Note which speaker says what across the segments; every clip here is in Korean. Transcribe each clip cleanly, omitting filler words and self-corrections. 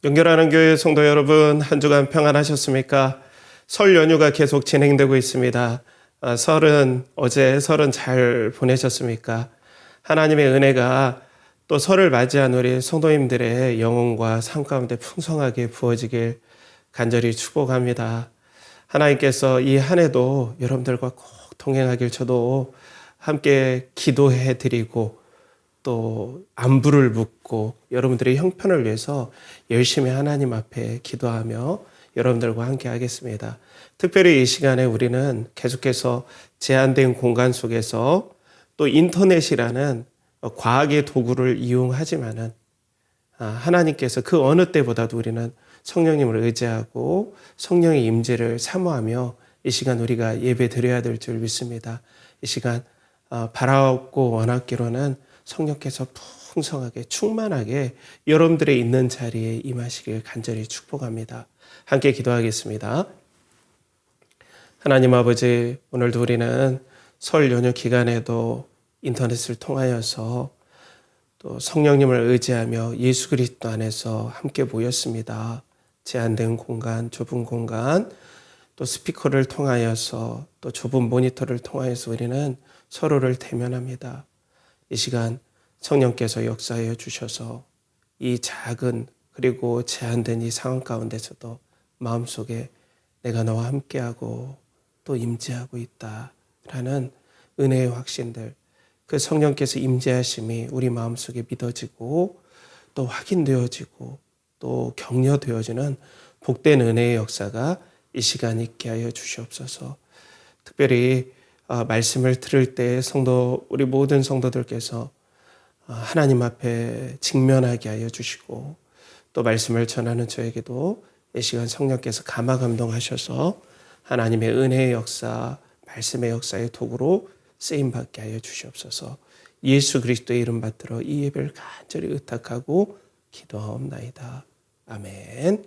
Speaker 1: 연결하는 교회 성도 여러분, 한 주간 평안하셨습니까? 설 연휴가 계속 진행되고 있습니다. 어제 설은 잘 보내셨습니까? 하나님의 은혜가 또 설을 맞이한 우리 성도님들의 영혼과 삶 가운데 풍성하게 부어지길 간절히 축복합니다. 하나님께서 이 한 해도 여러분들과 꼭 동행하길 저도 함께 기도해 드리고 또 안부를 묻고 여러분들의 형편을 위해서 열심히 하나님 앞에 기도하며 여러분들과 함께 하겠습니다. 특별히 이 시간에 우리는 계속해서 제한된 공간 속에서 또 인터넷이라는 과학의 도구를 이용하지만은 하나님께서 그 어느 때보다도 우리는 성령님을 의지하고 성령의 임재를 사모하며 이 시간 우리가 예배 드려야 될 줄 믿습니다. 이 시간 바라옵고 원하기로는 성령께서 풍성하게 충만하게 여러분들의 있는 자리에 임하시길 간절히 축복합니다. 함께 기도하겠습니다. 하나님 아버지, 오늘도 우리는 설 연휴 기간에도 인터넷을 통하여서 또 성령님을 의지하며 예수 그리스도 안에서 함께 모였습니다. 제한된 공간, 좁은 공간, 또 스피커를 통하여서 또 좁은 모니터를 통하여서 우리는 서로를 대면합니다. 이 시간 성령께서 역사하여 주셔서 이 작은 그리고 제한된 이 상황 가운데서도 마음속에 내가 너와 함께하고 또 임재하고 있다라는 은혜의 확신들, 그 성령께서 임재하심이 우리 마음속에 믿어지고 또 확인되어지고 또 격려되어지는 복된 은혜의 역사가 이 시간 있게 하여 주시옵소서. 특별히 말씀을 들을 때 우리 모든 성도들께서 하나님 앞에 직면하게 하여 주시고 또 말씀을 전하는 저에게도 이 시간 성령께서 감화 감동하셔서 하나님의 은혜의 역사, 말씀의 역사의 도구로 쓰임받게 하여 주시옵소서. 예수 그리스도의 이름 받들어 이 예배를 간절히 의탁하고 기도하옵나이다. 아멘.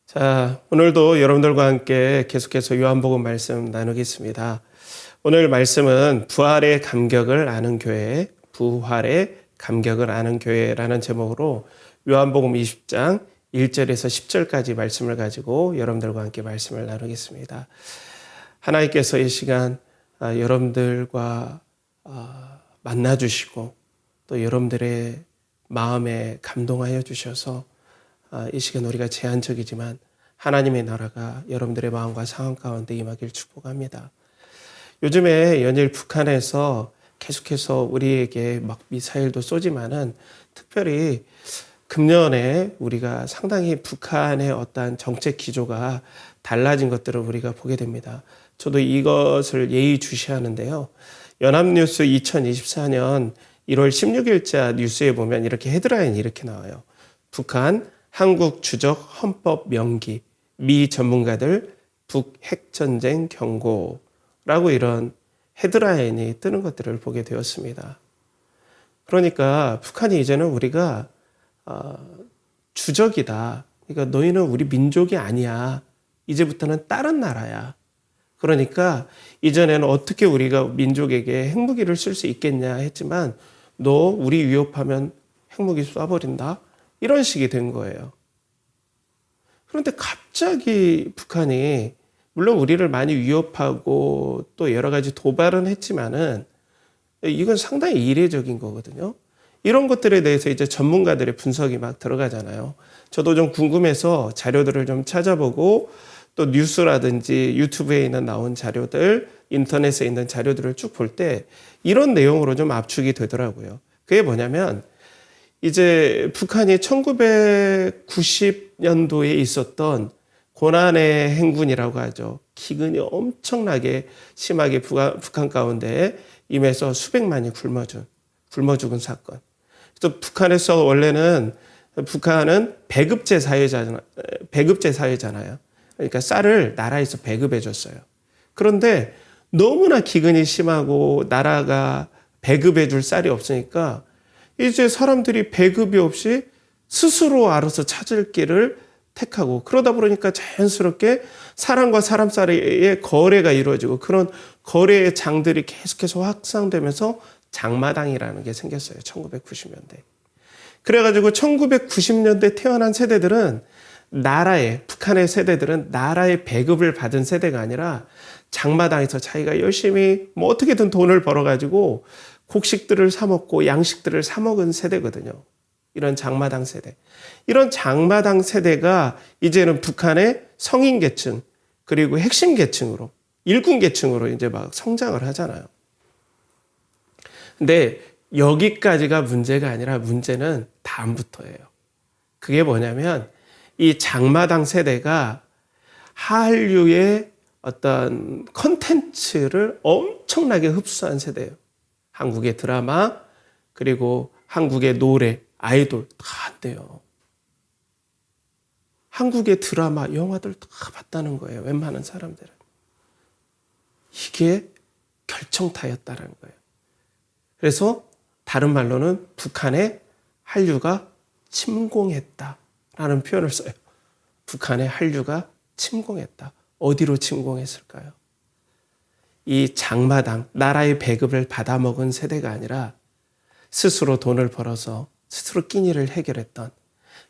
Speaker 1: 자, 오늘도 여러분들과 함께 계속해서 요한복음 말씀 나누겠습니다. 오늘 말씀은 부활의 감격을 아는 교회, 부활의 감격을 아는 교회라는 제목으로 요한복음 20장 1절에서 10절까지 말씀을 가지고 여러분들과 함께 말씀을 나누겠습니다. 하나님께서 이 시간 여러분들과 만나주시고 또 여러분들의 마음에 감동하여 주셔서 이 시간 우리가 제한적이지만 하나님의 나라가 여러분들의 마음과 상황 가운데 임하길 축복합니다. 요즘에 연일 북한에서 계속해서 우리에게 막 미사일도 쏘지만은 특별히 금년에 우리가 상당히 북한의 어떠한 정책 기조가 달라진 것들을 우리가 보게 됩니다. 저도 이것을 예의주시하는데요. 연합뉴스 2024년 1월 16일자 뉴스에 보면 이렇게 헤드라인이 이렇게 나와요. 북한, 한국 주적 헌법 명기, 미 전문가들 북핵전쟁 경고라고 이런 헤드라인이 뜨는 것들을 보게 되었습니다. 그러니까 북한이 이제는 우리가 주적이다. 그러니까 너희는 우리 민족이 아니야. 이제부터는 다른 나라야. 그러니까 이전에는 어떻게 우리가 민족에게 핵무기를 쓸 수 있겠냐 했지만 너 우리 위협하면 핵무기 쏴버린다. 이런 식이 된 거예요. 그런데 갑자기 북한이 물론 우리를 많이 위협하고 또 여러 가지 도발은 했지만은 이건 상당히 이례적인 거거든요. 이런 것들에 대해서 이제 전문가들의 분석이 막 들어가잖아요. 저도 좀 궁금해서 자료들을 좀 찾아보고 또 뉴스라든지 유튜브에 있는 나온 자료들, 인터넷에 있는 자료들을 쭉 볼 때 이런 내용으로 좀 압축이 되더라고요. 그게 뭐냐면 이제 북한이 1990년도에 있었던 고난의 행군이라고 하죠. 기근이 엄청나게 심하게 북한 가운데 임해서 수백만이 굶어 죽은 사건. 또 북한에서 원래는 북한은 배급제 사회잖아요. 그러니까 쌀을 나라에서 배급해 줬어요. 그런데 너무나 기근이 심하고 나라가 배급해 줄 쌀이 없으니까 이제 사람들이 배급이 없이 스스로 알아서 찾을 길을 택하고 그러다 보니까 자연스럽게 사람과 사람 사이의 거래가 이루어지고 그런 거래의 장들이 계속해서 확산되면서 장마당이라는 게 생겼어요. 1990년대. 그래가지고 1990년대 태어난 세대들은 북한의 세대들은 나라의 배급을 받은 세대가 아니라 장마당에서 자기가 열심히 뭐 어떻게든 돈을 벌어가지고 곡식들을 사 먹고 양식들을 사 먹은 세대거든요. 이런 장마당 세대. 이런 장마당 세대가 이제는 북한의 성인 계층, 그리고 핵심 계층으로, 일군 계층으로 이제 막 성장을 하잖아요. 근데 여기까지가 문제가 아니라 문제는 다음부터예요. 그게 뭐냐면 이 장마당 세대가 한류의 어떤 컨텐츠를 엄청나게 흡수한 세대예요. 한국의 드라마, 그리고 한국의 노래, 아이돌 다 한대요. 한국의 드라마, 영화들 다 봤다는 거예요. 웬만한 사람들은. 이게 결정타였다는 거예요. 그래서 다른 말로는 북한의 한류가 침공했다라는 표현을 써요. 북한의 한류가 침공했다. 어디로 침공했을까요? 이 장마당, 나라의 배급을 받아먹은 세대가 아니라 스스로 돈을 벌어서 스스로 끼니를 해결했던,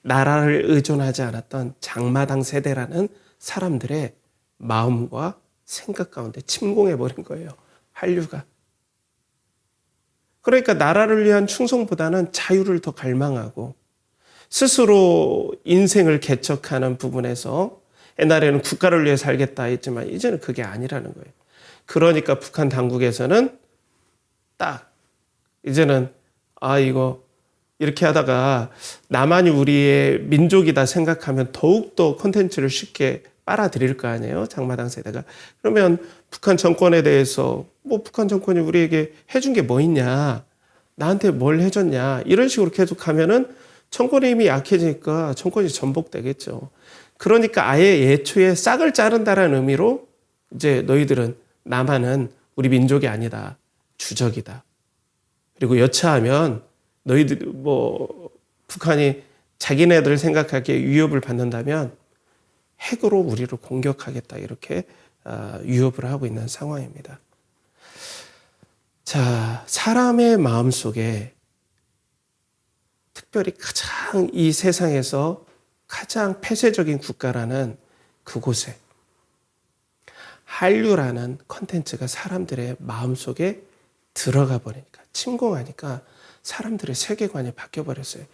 Speaker 1: 나라를 의존하지 않았던 장마당 세대라는 사람들의 마음과 생각 가운데 침공해버린 거예요. 한류가. 그러니까 나라를 위한 충성보다는 자유를 더 갈망하고 스스로 인생을 개척하는 부분에서 옛날에는 국가를 위해 살겠다 했지만 이제는 그게 아니라는 거예요. 그러니까 북한 당국에서는 딱 이제는 이거 이렇게 하다가 나만이 우리의 민족이다 생각하면 더욱더 콘텐츠를 쉽게 빨아들일 거 아니에요. 장마당 세대가. 그러면 북한 정권에 대해서 북한 정권이 우리에게 해준 게 뭐 있냐, 나한테 뭘 해줬냐, 이런 식으로 계속 가면은 정권의 힘이 약해지니까 정권이 전복되겠죠. 그러니까 아예 예초에 싹을 자른다라는 의미로 이제 너희들은 남한은 우리 민족이 아니다, 주적이다. 그리고 여차하면 너희들 북한이 자기네들 생각하기에 위협을 받는다면 핵으로 우리를 공격하겠다, 이렇게 위협을 하고 있는 상황입니다. 자, 사람의 마음속에 특별히 가장 이 세상에서 가장 폐쇄적인 국가라는 그곳에 한류라는 컨텐츠가 사람들의 마음속에 들어가 버리니까, 침공하니까 사람들의 세계관이 바뀌어버렸어요.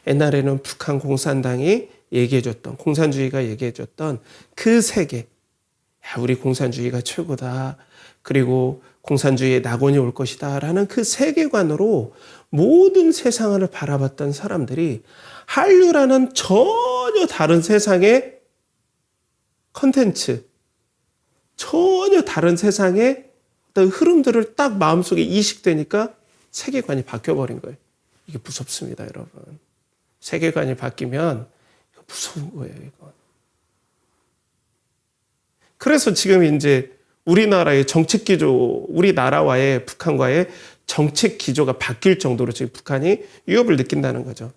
Speaker 1: 옛날에는 북한 공산당이 얘기해줬던, 공산주의가 얘기해줬던 그 세계, 우리 공산주의가 최고다, 그리고 공산주의의 낙원이 올 것이다 라는 그 세계관으로 모든 세상을 바라봤던 사람들이 한류라는 전혀 다른 세상의 컨텐츠, 전혀 다른 세상의 어떤 흐름들을 딱 마음속에 이식되니까 세계관이 바뀌어버린 거예요. 이게 무섭습니다, 여러분. 세계관이 바뀌면 무서운 거예요, 이건. 그래서 지금 이제 우리나라의 정책 기조, 우리나라와의 북한과의 정책 기조가 바뀔 정도로 지금 북한이 위협을 느낀다는 거죠.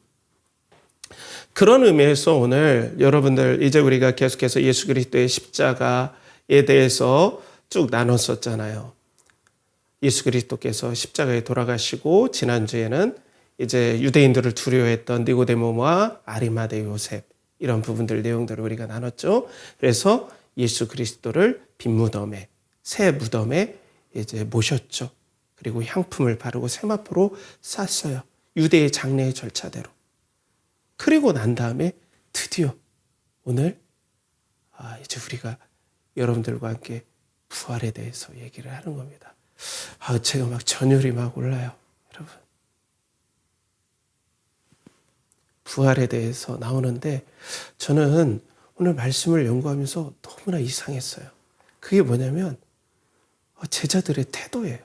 Speaker 1: 그런 의미에서 오늘 여러분들, 이제 우리가 계속해서 예수 그리스도의 십자가에 대해서 쭉 나눴었잖아요. 예수 그리스도께서 십자가에 돌아가시고, 지난주에는 이제 유대인들을 두려워했던 니고데모와 아리마대 요셉, 이런 부분들, 내용들을 우리가 나눴죠. 그래서 예수 그리스도를 빈 무덤에, 새 무덤에 이제 모셨죠. 그리고 향품을 바르고 세마포로 쌌어요. 유대의 장례의 절차대로. 그리고 난 다음에 드디어 오늘 이제 우리가 여러분들과 함께 부활에 대해서 얘기를 하는 겁니다. 제가 막 전율이 막 올라요, 여러분. 부활에 대해서 나오는데 저는 오늘 말씀을 연구하면서 너무나 이상했어요. 그게 뭐냐면 제자들의 태도예요.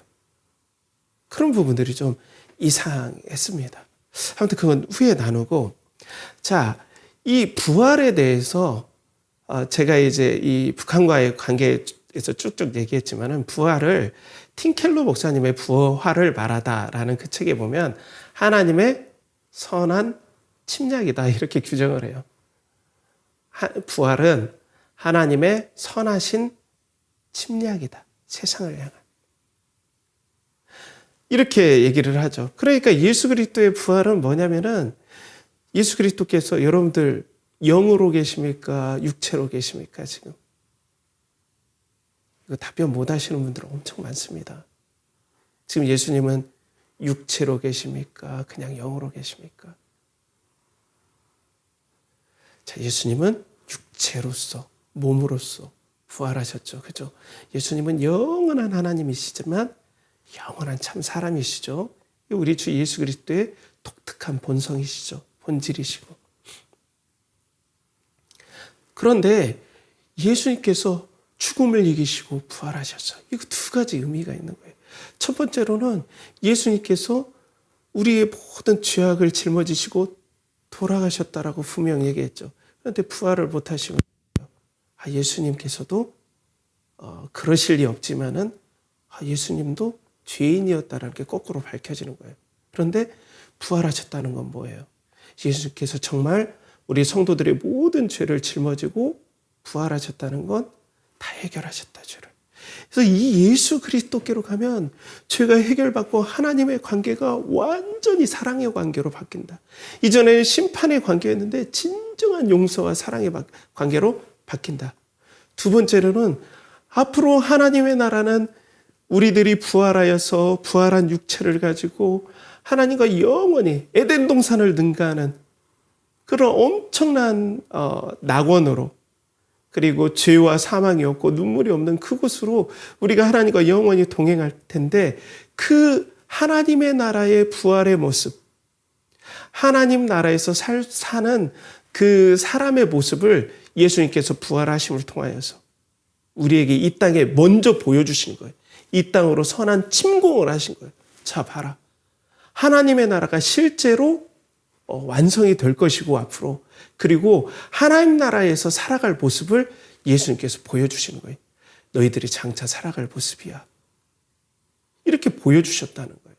Speaker 1: 그런 부분들이 좀 이상했습니다. 아무튼 그건 후에 나누고, 자, 이 부활에 대해서 제가 이제 이 북한과의 관계에서 쭉쭉 얘기했지만은 부활을 팀켈러 목사님의 부활을 말하다라는 그 책에 보면 하나님의 선한 침략이다, 이렇게 규정을 해요. 부활은 하나님의 선하신 침략이다. 세상을 향한. 이렇게 얘기를 하죠. 그러니까 예수 그리스도의 부활은 뭐냐면은 예수 그리스도께서 여러분들 영으로 계십니까? 육체로 계십니까? 지금 이거 답변 못 하시는 분들 엄청 많습니다. 지금 예수님은 육체로 계십니까? 그냥 영으로 계십니까? 자, 예수님은 육체로서, 몸으로서 부활하셨죠. 그죠? 예수님은 영원한 하나님이시지만 영원한 참 사람이시죠. 우리 주 예수 그리스도의 독특한 본성이시죠. 본질이시고. 그런데 예수님께서 죽음을 이기시고 부활하셨어요. 이거 두 가지 의미가 있는 거예요. 첫 번째로는 예수님께서 우리의 모든 죄악을 짊어지시고 돌아가셨다라고 분명히 얘기했죠. 그런데 부활을 못하시고 예수님께서도 그러실 리 없지만은 예수님도 죄인이었다라는 게 거꾸로 밝혀지는 거예요. 그런데 부활하셨다는 건 뭐예요? 예수님께서 정말 우리 성도들의 모든 죄를 짊어지고 부활하셨다는 건 다 해결하셨다, 죄를. 그래서 이 예수 그리스도께로 가면 죄가 해결받고 하나님의 관계가 완전히 사랑의 관계로 바뀐다. 이전에는 심판의 관계였는데 진정한 용서와 사랑의 관계로 바뀐다. 두 번째로는 앞으로 하나님의 나라는 우리들이 부활하여서 부활한 육체를 가지고 하나님과 영원히 에덴 동산을 능가하는 그런 엄청난 낙원으로, 그리고 죄와 사망이 없고 눈물이 없는 그곳으로 우리가 하나님과 영원히 동행할 텐데, 그 하나님의 나라의 부활의 모습, 하나님 나라에서 사는 그 사람의 모습을 예수님께서 부활하심을 통하여서 우리에게 이 땅에 먼저 보여주신 거예요. 이 땅으로 선한 침공을 하신 거예요. 자, 봐라. 하나님의 나라가 실제로 완성이 될 것이고 앞으로, 그리고 하나님 나라에서 살아갈 모습을 예수님께서 보여주시는 거예요. 너희들이 장차 살아갈 모습이야. 이렇게 보여주셨다는 거예요.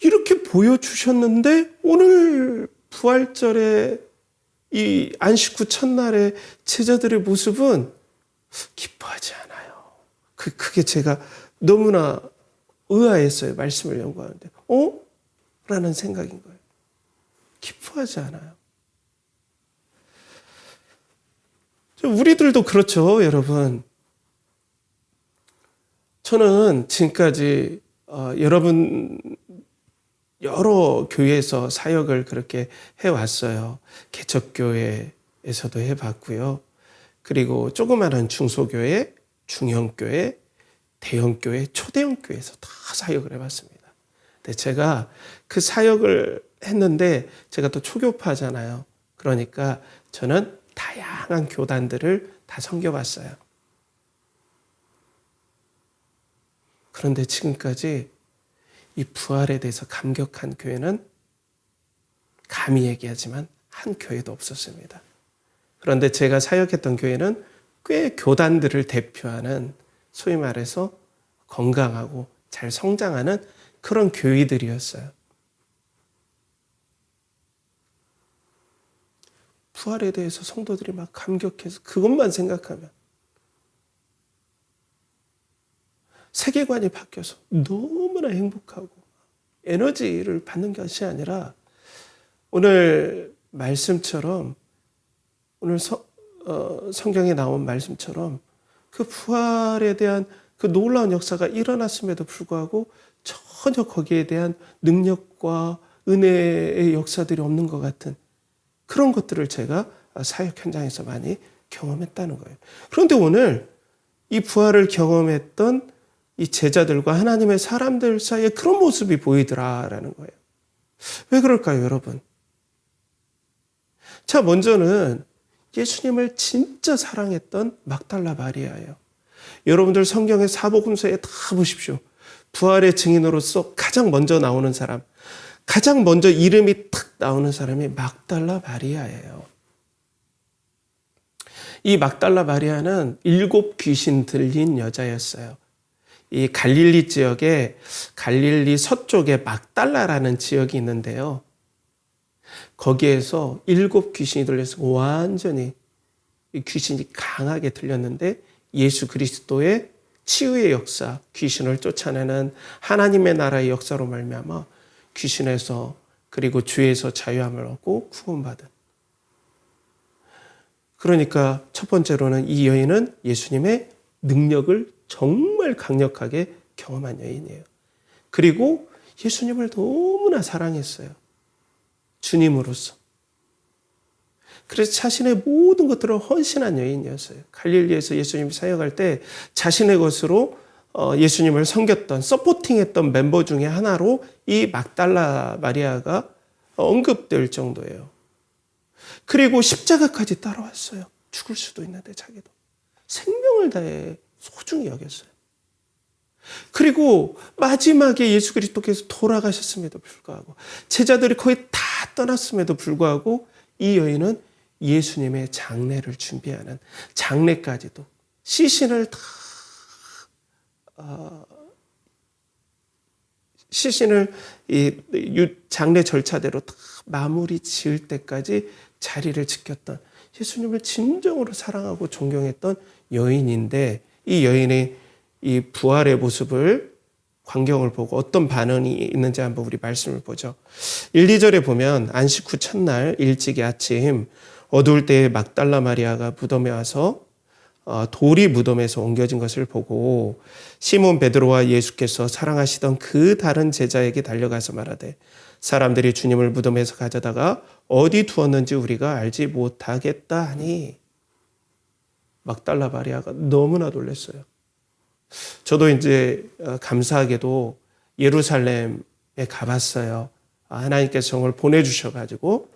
Speaker 1: 이렇게 보여주셨는데 오늘 부활절에 이 안식 후 첫날에 제자들의 모습은 기뻐하지 않아요. 그게 제가 너무나 의아했어요. 말씀을 연구하는데. 라는 생각인 거예요. 기뻐하지 않아요. 우리들도 그렇죠, 여러분. 저는 지금까지 여러분 여러 교회에서 사역을 그렇게 해왔어요. 개척교회에서도 해봤고요. 그리고 조그마한 중소교회, 중형교회, 대형교회, 초대형교회에서 다 사역을 해봤습니다. 근데 제가 그 사역을 했는데 제가 또 초교파잖아요. 그러니까 저는 다양한 교단들을 다 섬겨봤어요. 그런데 지금까지 이 부활에 대해서 감격한 교회는 감히 얘기하지만 한 교회도 없었습니다. 그런데 제가 사역했던 교회는 꽤 교단들을 대표하는, 소위 말해서 건강하고 잘 성장하는 그런 교회들이었어요. 부활에 대해서 성도들이 막 감격해서 그것만 생각하면 세계관이 바뀌어서 너무나 행복하고 에너지를 받는 것이 아니라, 오늘 말씀처럼, 오늘 성경에 나온 말씀처럼 그 부활에 대한 그 놀라운 역사가 일어났음에도 불구하고 전혀 거기에 대한 능력과 은혜의 역사들이 없는 것 같은 그런 것들을 제가 사역 현장에서 많이 경험했다는 거예요. 그런데 오늘 이 부활을 경험했던 이 제자들과 하나님의 사람들 사이에 그런 모습이 보이더라라는 거예요. 왜 그럴까요, 여러분? 자, 먼저는 예수님을 진짜 사랑했던 막달라 마리아예요. 여러분들 성경의 사복음서에 다 보십시오. 부활의 증인으로서 가장 먼저 나오는 사람, 가장 먼저 이름이 탁 나오는 사람이 막달라 마리아예요. 이 막달라 마리아는 7 귀신 들린 여자였어요. 이 갈릴리 지역에, 갈릴리 서쪽에 막달라라는 지역이 있는데요. 거기에서 7 귀신이 들려서 완전히 이 귀신이 강하게 들렸는데 예수 그리스도의 치유의 역사, 귀신을 쫓아내는 하나님의 나라의 역사로 말미암아 귀신에서 그리고 죄에서 자유함을 얻고 구원받은. 그러니까 첫 번째로는 이 여인은 예수님의 능력을 정말 강력하게 경험한 여인이에요. 그리고 예수님을 너무나 사랑했어요. 주님으로서. 그래서 자신의 모든 것들을 헌신한 여인이었어요. 갈릴리에서 예수님이 사역할 때 자신의 것으로 예수님을 섬겼던, 서포팅했던 멤버 중에 하나로 이 막달라 마리아가 언급될 정도예요. 그리고 십자가까지 따라왔어요. 죽을 수도 있는데 자기도. 생명을 다해 소중히 여겼어요. 그리고 마지막에 예수 그리스도께서 돌아가셨음에도 불구하고 제자들이 거의 다 떠났음에도 불구하고 이 여인은 예수님의 장례를 준비하는 장례까지도 시신을 다 시신을 이 장례 절차대로 다 마무리 지을 때까지 자리를 지켰던 예수님을 진정으로 사랑하고 존경했던 여인인데 이 여인의 이 부활의 모습을 광경을 보고 어떤 반응이 있는지 한번 우리 말씀을 보죠. 1, 2절에 보면 안식 후 첫날 일찍이 아침 어두울 때에 막달라 마리아가 무덤에 와서 돌이 무덤에서 옮겨진 것을 보고 시몬 베드로와 예수께서 사랑하시던 그 다른 제자에게 달려가서 말하되 사람들이 주님을 무덤에서 가져다가 어디 두었는지 우리가 알지 못하겠다 하니 막달라 마리아가 너무나 놀랐어요. 저도 이제 감사하게도 예루살렘에 가봤어요. 하나님께서 정말 보내주셔가지고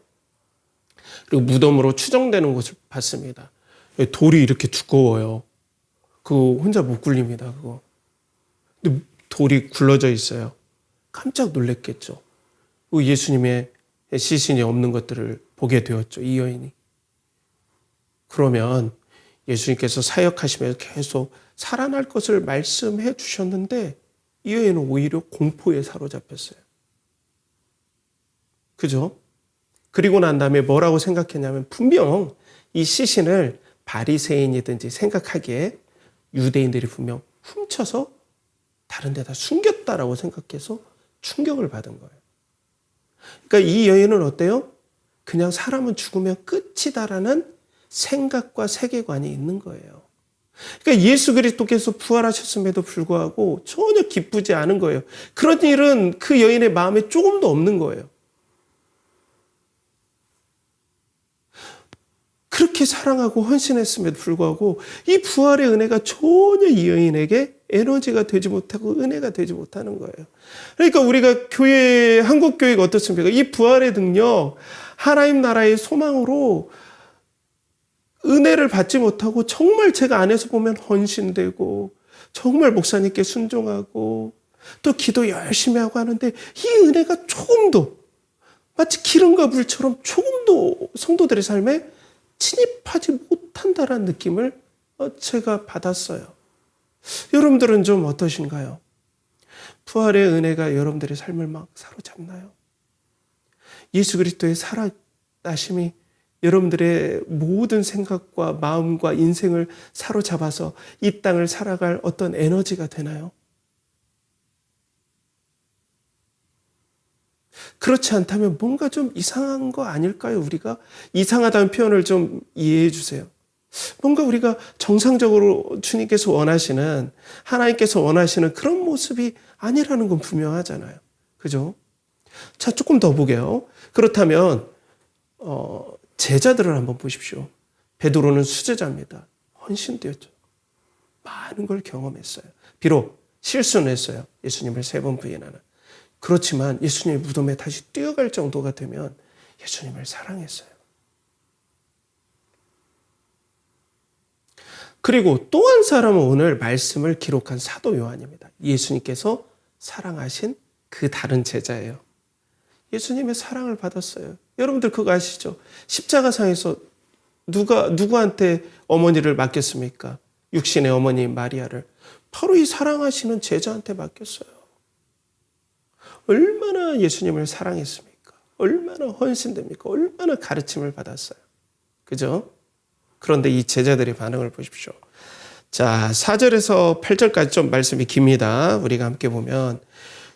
Speaker 1: 그리고 무덤으로 추정되는 곳을 봤습니다. 돌이 이렇게 두꺼워요. 그거 혼자 못 굴립니다. 그거. 근데 돌이 굴러져 있어요. 깜짝 놀랐겠죠. 예수님의 시신이 없는 것들을 보게 되었죠. 이 여인이. 그러면 예수님께서 사역하시면서 계속 살아날 것을 말씀해 주셨는데 이 여인은 오히려 공포에 사로잡혔어요. 그죠? 그리고 난 다음에 뭐라고 생각했냐면 분명 이 시신을 바리새인이든지 생각하기에 유대인들이 분명 훔쳐서 다른 데다 숨겼다라고 생각해서 충격을 받은 거예요. 그러니까 이 여인은 어때요? 그냥 사람은 죽으면 끝이다라는 생각과 세계관이 있는 거예요. 그러니까 예수 그리스도께서 부활하셨음에도 불구하고 전혀 기쁘지 않은 거예요. 그런 일은 그 여인의 마음에 조금도 없는 거예요. 그렇게 사랑하고 헌신했음에도 불구하고 이 부활의 은혜가 전혀 이 여인에게 에너지가 되지 못하고 은혜가 되지 못하는 거예요. 그러니까 우리가 교회, 한국 교회가 어떻습니까? 이 부활의 능력, 하나님 나라의 소망으로 은혜를 받지 못하고 정말 제가 안에서 보면 헌신되고 정말 목사님께 순종하고 또 기도 열심히 하고 하는데 이 은혜가 조금도 마치 기름과 물처럼 조금도 성도들의 삶에 침입하지 못한다라는 느낌을 제가 받았어요. 여러분들은 좀 어떠신가요? 부활의 은혜가 여러분들의 삶을 막 사로잡나요? 예수 그리스도의 살아나심이 여러분들의 모든 생각과 마음과 인생을 사로잡아서 이 땅을 살아갈 어떤 에너지가 되나요? 그렇지 않다면 뭔가 좀 이상한 거 아닐까요? 우리가 이상하다는 표현을 좀 이해해 주세요. 뭔가 우리가 정상적으로 주님께서 원하시는, 하나님께서 원하시는 그런 모습이 아니라는 건 분명하잖아요. 그죠? 자, 조금 더 보게요. 그렇다면 제자들을 한번 보십시오. 베드로는 수제자입니다. 헌신되었죠. 많은 걸 경험했어요. 비록 실수는 했어요. 예수님을 3번 부인하는. 그렇지만 예수님의 무덤에 다시 뛰어갈 정도가 되면 예수님을 사랑했어요. 그리고 또 한 사람은 오늘 말씀을 기록한 사도 요한입니다. 예수님께서 사랑하신 그 다른 제자예요. 예수님의 사랑을 받았어요. 여러분들 그거 아시죠? 십자가상에서 누구한테 어머니를 맡겼습니까? 육신의 어머니 마리아를. 바로 이 사랑하시는 제자한테 맡겼어요. 얼마나 예수님을 사랑했습니까? 얼마나 헌신됩니까? 얼마나 가르침을 받았어요. 그죠? 그런데 이 제자들의 반응을 보십시오. 자, 4절에서 8절까지 좀 말씀이 깁니다. 우리가 함께 보면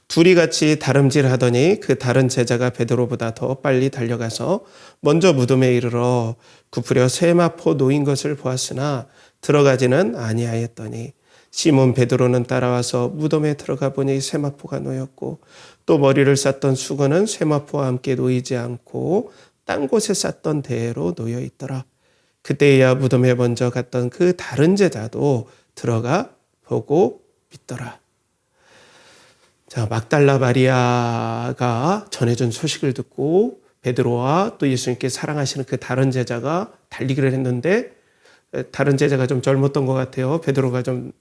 Speaker 1: 둘이 같이 다름질하더니 그 다른 제자가 베드로보다 더 빨리 달려가서 먼저 무덤에 이르러 굽으려 세마포 놓인 것을 보았으나 들어가지는 아니하였더니 시몬 베드로는 따라와서 무덤에 들어가 보니 세마포가 놓였고 또 머리를 쌌던 수건은 세마포와 함께 놓이지 않고 딴 곳에 쌌던 대로 놓여 있더라. 그때야 무덤에 먼저 갔던 그 다른 제자도 들어가 보고 믿더라. 자, 막달라 마리아가 전해준 소식을 듣고 베드로와 또 예수님께 사랑하시는 그 다른 제자가 달리기를 했는데 다른 제자가 좀 젊었던 것 같아요. 베드로가 좀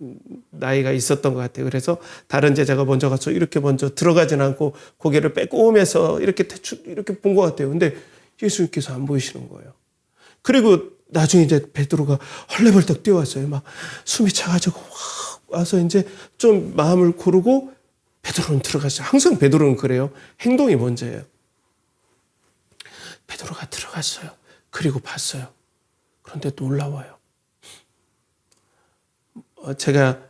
Speaker 1: 나이가 있었던 것 같아요. 그래서 다른 제자가 먼저 가서 이렇게 먼저 들어가진 않고 고개를 빼꼼해서 이렇게 대충 이렇게 본 것 같아요. 근데 예수님께서 안 보이시는 거예요. 그리고 나중에 이제 베드로가 헐레벌떡 뛰어왔어요. 막 숨이 차가지고 확 와서 이제 좀 마음을 고르고 베드로는 들어갔어요. 항상 베드로는 그래요. 행동이 먼저예요. 베드로가 들어갔어요. 그리고 봤어요. 그런데 놀라워요. 제가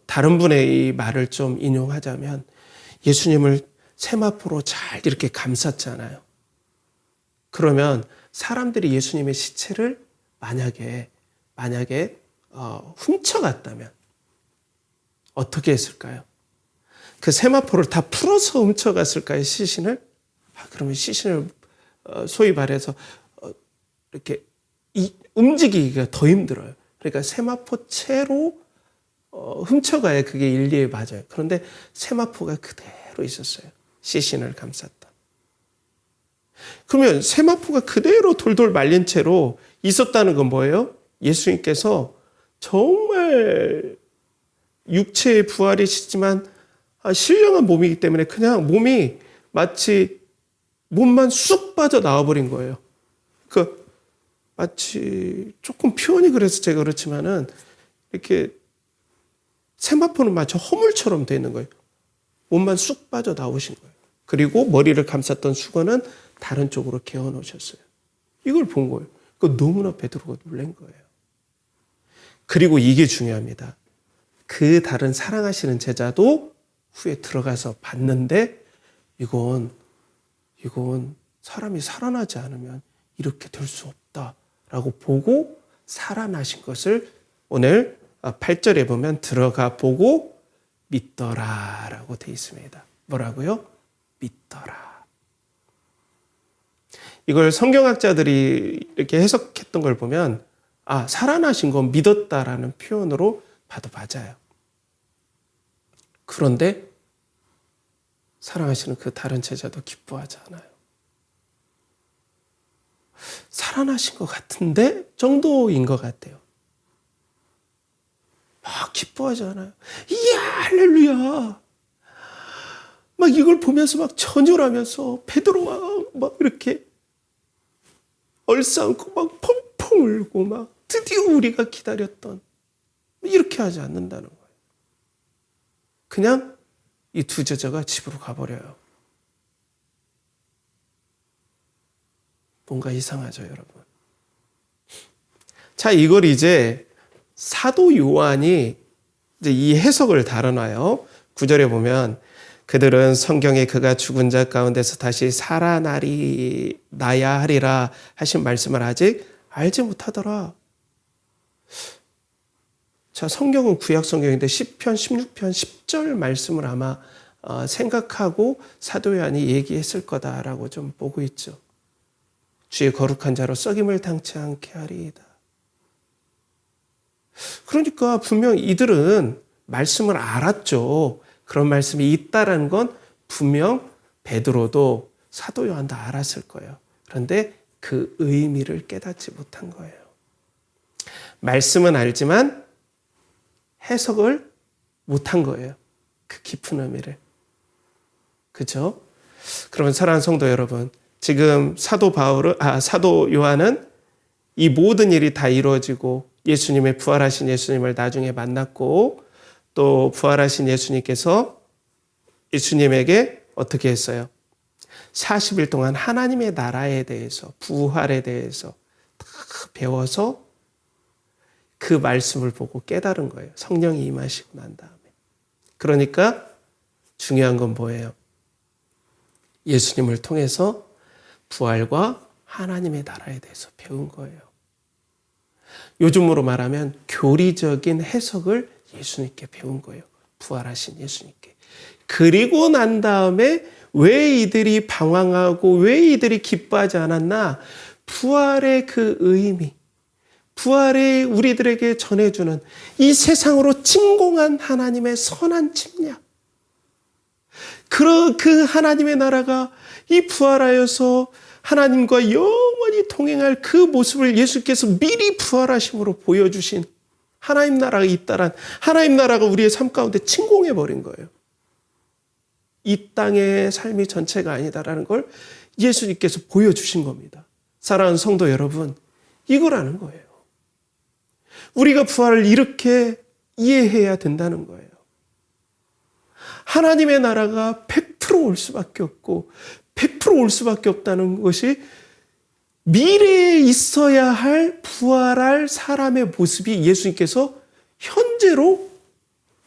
Speaker 1: 다른 분의 이 말을 좀 인용하자면 예수님을 세마포로 잘 이렇게 감쌌잖아요. 그러면 사람들이 예수님의 시체를 만약에 훔쳐갔다면 어떻게 했을까요? 그 세마포를 다 풀어서 훔쳐갔을까요? 시신을? 그러면 시신을 소위 말해서 이렇게 움직이기가 더 힘들어요. 그러니까 세마포채로 훔쳐가야 그게 일리에 맞아요. 그런데 세마포가 그대로 있었어요. 시신을 감쌌다. 그러면 세마포가 그대로 돌돌 말린 채로 있었다는 건 뭐예요? 예수님께서 정말 육체의 부활이시지만 신령한 몸이기 때문에 그냥 몸이 마치 몸만 쑥 빠져 나와버린 거예요. 마치 조금 표현이 그래서 제가 그렇지만은 이렇게 세마포는 마치 허물처럼 되어 있는 거예요. 몸만 쑥 빠져 나오신 거예요. 그리고 머리를 감쌌던 수건은 다른 쪽으로 개어 놓으셨어요. 이걸 본 거예요. 너무나 베드로가 놀란 거예요. 그리고 이게 중요합니다. 그 다른 사랑하시는 제자도 후에 들어가서 봤는데 이건 사람이 살아나지 않으면 이렇게 될 수 없다라고 보고 살아나신 것을 오늘 8절에 보면 들어가 보고 믿더라라고 되어 있습니다. 뭐라고요? 믿더라. 이걸 성경학자들이 이렇게 해석했던 걸 보면 살아나신 건 믿었다라는 표현으로 봐도 맞아요. 그런데 사랑하시는 그 다른 제자도 기뻐하지 않아요. 살아나신 것 같은데 정도인 것 같아요. 막 기뻐하지 않아요. 이야 할렐루야. 막 이걸 보면서 막 전율하면서 베드로가 막 이렇게 얼싸안고 막 펑펑 울고 막 드디어 우리가 기다렸던 이렇게 하지 않는다는 거예요. 그냥 이 두 제자가 집으로 가버려요. 뭔가 이상하죠, 여러분. 자, 이걸 이제 사도 요한이 이제 이 해석을 달아놔요. 9절에 보면 그들은 성경에 그가 죽은 자 가운데서 다시 살아나야 하리라 하신 말씀을 아직 알지 못하더라. 자, 성경은 구약 성경인데 10편, 16편, 10절 말씀을 아마 생각하고 사도 요한이 얘기했을 거다라고 좀 보고 있죠. 주의 거룩한 자로 썩임을 당치 않게 하리이다. 그러니까 분명 이들은 말씀을 알았죠. 그런 말씀이 있다라는 건 분명 베드로도 사도 요한도 알았을 거예요. 그런데 그 의미를 깨닫지 못한 거예요. 말씀은 알지만 해석을 못한 거예요. 그 깊은 의미를. 그렇죠? 그러면 사랑하는 성도 여러분, 지금 사도 요한은 이 모든 일이 다 이루어지고 예수님의 부활하신 예수님을 나중에 만났고 또 부활하신 예수님께서 예수님에게 어떻게 했어요? 40일 동안 하나님의 나라에 대해서 부활에 대해서 다 배워서 그 말씀을 보고 깨달은 거예요. 성령이 임하시고 난 다음에. 그러니까 중요한 건 뭐예요? 예수님을 통해서 부활과 하나님의 나라에 대해서 배운 거예요. 요즘으로 말하면 교리적인 해석을 예수님께 배운 거예요. 부활하신 예수님께. 그리고 난 다음에 왜 이들이 방황하고 왜 이들이 기뻐하지 않았나? 부활의 그 의미, 부활의 우리들에게 전해주는 이 세상으로 침공한 하나님의 선한 침략. 그 하나님의 나라가 이 부활하여서 하나님과 영원히 동행할 그 모습을 예수께서 미리 부활하심으로 보여주신 하나님 나라가 있다란 하나님 나라가 우리의 삶 가운데 침공해버린 거예요. 이 땅의 삶이 전체가 아니다라는 걸 예수님께서 보여주신 겁니다. 사랑하는 성도 여러분, 이거라는 거예요. 우리가 부활을 이렇게 이해해야 된다는 거예요. 하나님의 나라가 100% 올 수밖에 없고 100% 올 수밖에 없다는 것이 미래에 있어야 할 부활할 사람의 모습이 예수님께서 현재로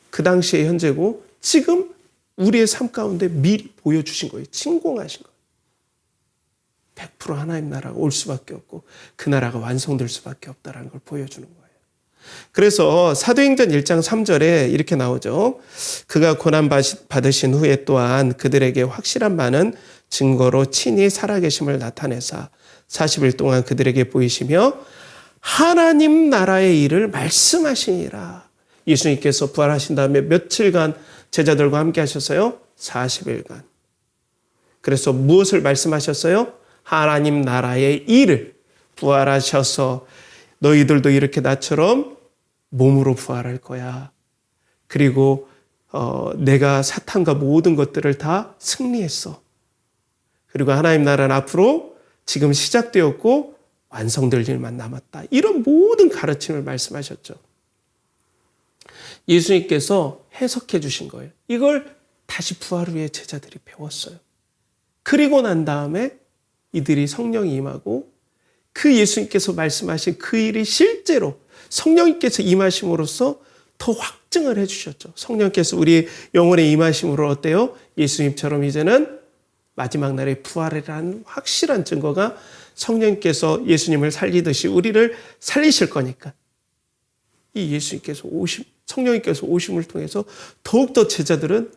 Speaker 1: 그 당시의 현재고 지금 우리의 삶 가운데 미리 보여주신 거예요. 침공하신 거예요. 100% 하나님 나라가 올 수밖에 없고 그 나라가 완성될 수밖에 없다는 걸 보여주는 거예요. 그래서 사도행전 1장 3절에 이렇게 나오죠. 그가 고난 받으신 후에 또한 그들에게 확실한 많은 증거로 친히 살아계심을 나타내사 40일 동안 그들에게 보이시며 하나님 나라의 일을 말씀하시니라. 예수님께서 부활하신 다음에 며칠간 제자들과 함께 하셨어요? 40일간. 그래서 무엇을 말씀하셨어요? 하나님 나라의 일을 부활하셔서 너희들도 이렇게 나처럼 몸으로 부활할 거야. 그리고 내가 사탄과 모든 것들을 다 승리했어. 그리고 하나님 나라는 앞으로 지금 시작되었고 완성될 일만 남았다. 이런 모든 가르침을 말씀하셨죠. 예수님께서 해석해 주신 거예요. 이걸 다시 부활 후에 제자들이 배웠어요. 그리고 난 다음에 이들이 성령이 임하고 그 예수님께서 말씀하신 그 일이 실제로 성령님께서 임하심으로써 더 확증을 해주셨죠. 성령께서 우리 영혼에 임하심으로 어때요? 예수님처럼 이제는 마지막 날에 부활이라는 확실한 증거가 성령님께서 예수님을 살리듯이 우리를 살리실 거니까 이 예수님께서 성령님께서 오심을 통해서 더욱더 제자들은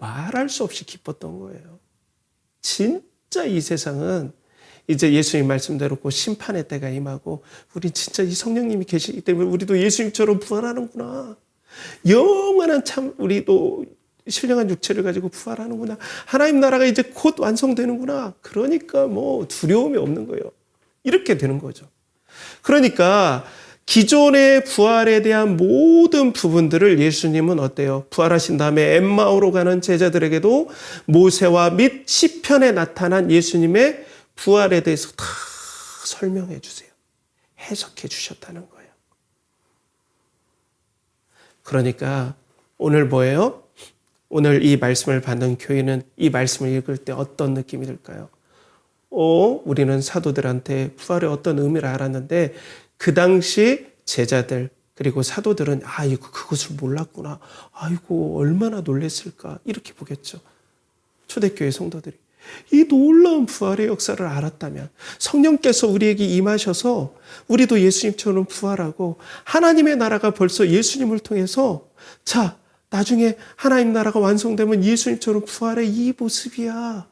Speaker 1: 말할 수 없이 기뻤던 거예요. 진짜 이 세상은 이제 예수님 말씀대로 그 심판의 때가 임하고 우리 진짜 이 성령님이 계시기 때문에 우리도 예수님처럼 부활하는구나. 영원한 참 우리도 신령한 육체를 가지고 부활하는구나. 하나님 나라가 이제 곧 완성되는구나. 그러니까 두려움이 없는 거예요. 이렇게 되는 거죠. 그러니까 기존의 부활에 대한 모든 부분들을 예수님은 어때요? 부활하신 다음에 엠마오로 가는 제자들에게도 모세와 및 시편에 나타난 예수님의 부활에 대해서 다 설명해 주세요. 해석해 주셨다는 거예요. 그러니까 오늘 뭐예요? 오늘 이 말씀을 받는 교인은 이 말씀을 읽을 때 어떤 느낌이 들까요? 우리는 사도들한테 부활의 어떤 의미를 알았는데 그 당시 제자들 그리고 사도들은 이거 그것을 몰랐구나. 아이고 얼마나 놀랬을까. 이렇게 보겠죠. 초대교회 성도들이. 이 놀라운 부활의 역사를 알았다면 성령께서 우리에게 임하셔서 우리도 예수님처럼 부활하고 하나님의 나라가 벌써 예수님을 통해서 나중에 하나님 나라가 완성되면 예수님처럼 부활의 이 모습이야